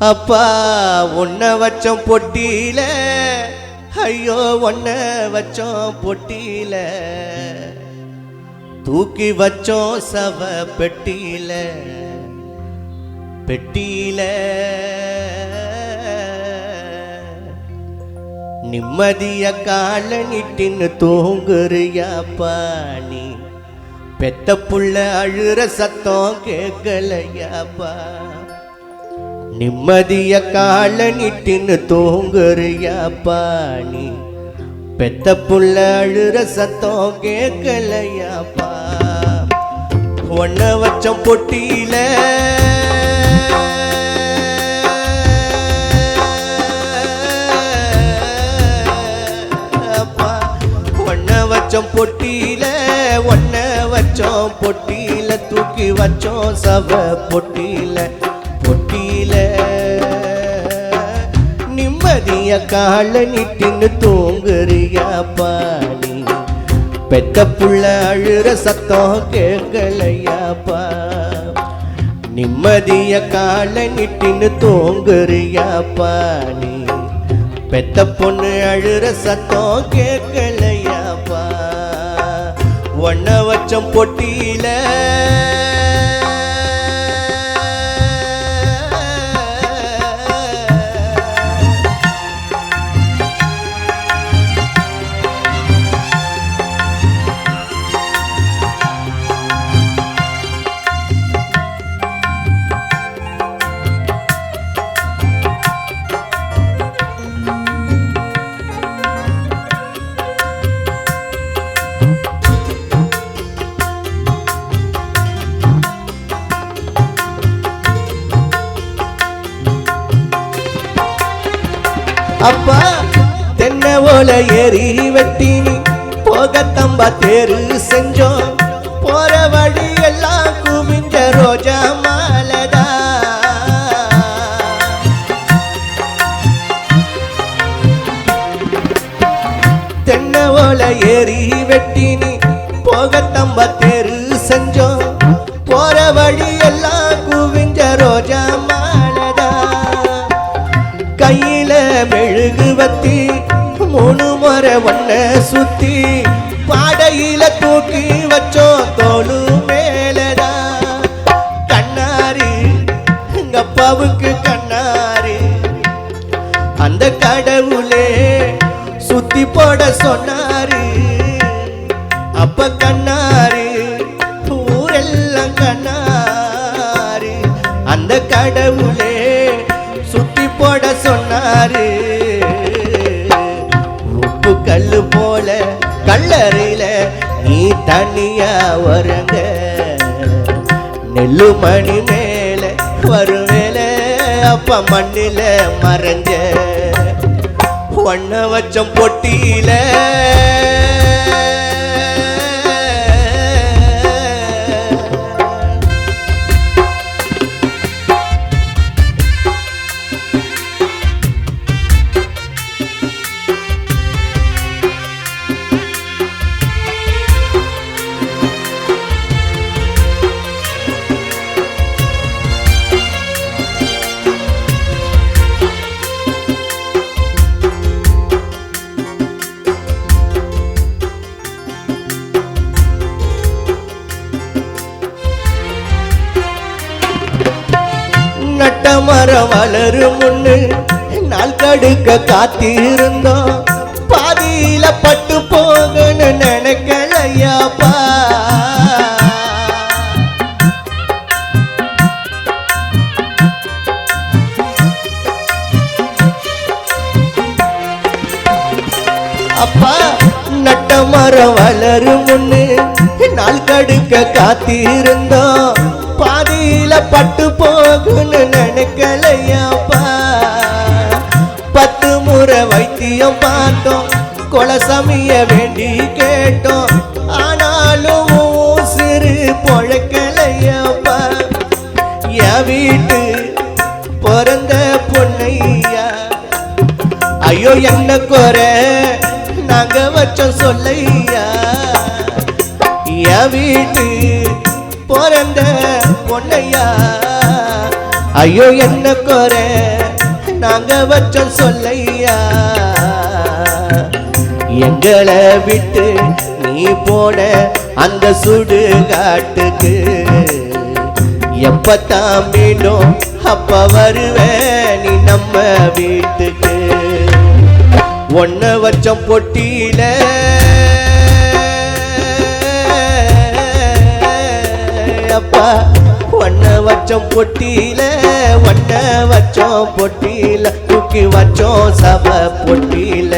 அப்பா உன்னை வச்சோம் பொட்டியில, ஐயோ உன்னை வச்சோம் பொட்டியில, தூக்கி வச்சோம் சவ பெட்டியில பெட்டியில. நிம்மதிய கால நிட்டின்னு தூங்குறியாப்பா நீ, பெத்த புள்ள அழுற சத்தம் கேட்கலையாப்பா. நிம்மதிய கால நிட்டின்னு தூங்குறியாப்பா நீ, பெத்த புள்ள அழுற சத்தம் கேட்கலையாப்பா. ஒன்ன வச்சம் பொட்டியில, பொட்டியில ஒன்ன வச்சோம் பொட்டியில, தூக்கி வச்சோம் சவ பொட்டியில பொட்டியில. நிம்மதிய கால நிட்டின்னு தூங்குறியாப்பா நீ, பெத்த புள்ள அழுற சத்தம் கேட்கலையாப்பா. நிம்மதிய கால நிட்டின்னு தூங்குறியாப்பா நீ, பெத்த பொண்ணு அழுற சத்தம் கேட்கலையாப்பா. ஒன்ன வச்சம் பொட்டியில, அப்பா தென்னை ஓலை ஏறி வெட்டினி போகத்தம்பா தேரு செஞ்சோம், போற வழி எல்லாம் குவிஞ்ச ரோஜா மாலதா. தென்னை ஓலை ஏறி வெட்டினி போகத்தம்பா தேரு செஞ்சோம், போற வழி எல்லாம் குவிஞ்ச ரோஜா மாலதா. கையில மெழுகு வத்தி 3 முறை ஒன்ன சுத்தி, பாடையில தூக்கி வச்சோம் தோளு மேலதா. கண்ணாரி எங்க அப்பாவுக்கு கண்ணாரி, அந்த கடவுளே சுத்தி போட சொன்னாரு. அப்ப கண்ணாரி ஊரெல்லாம் கண்ணாரி, அந்த கடவுளே சுத்தி போட சொன்னாரு. உப்பு கல்லு போல கல்லறையில நீ தனியா வரங்க, நெல்லு மணி மேல வருவேல அப்ப மண்ணில மறைஞ்ச. ஒன்ன வச்சம் பொட்டியில, மரம் வளரும் முன்னு நாள் கடுக்க காத்திருந்தோம், பாதியில பட்டு போகன்னு நினைக்கலையாப்பா. அப்பா நட்ட மரம் வளரும் முன்னு நாள் கடுக்க காத்திருந்தோம், பாதியில பட்டு போகுன்னு நினைக்கலையாப்பா. 10 முறை வைத்தியம் பார்த்தோம், கொலசாமிய வேண்டி கேட்டோம், ஆனாலும் சிறு பொழைக்கலையாப்பா. என் வீட்டு பிறந்த பொன்னையா, ஐயோ என்ன குறை நாங்க வச்சோம் சொல்லையா. என் வீட்டு பிறந்த பொன்னையா, ஐயோ என்ன குறை நாங்க வச்சோம் சொல்லையா, எங்களை விட்டு நீ போன அந்த சுடுகாட்டுக்கு எப்பத்தான் மீண்டும் அப்ப வருவேன் நீ நம்ம வீட்டுக்கு. ஒன்ன வச்சோம் பொட்டியில அப்பா, ஒன்ன வச்சோம் பொட்டியில, ஒன்ன வச்சோம் பொட்டியில, தூக்கி வச்சோம் சப பொட்டியில.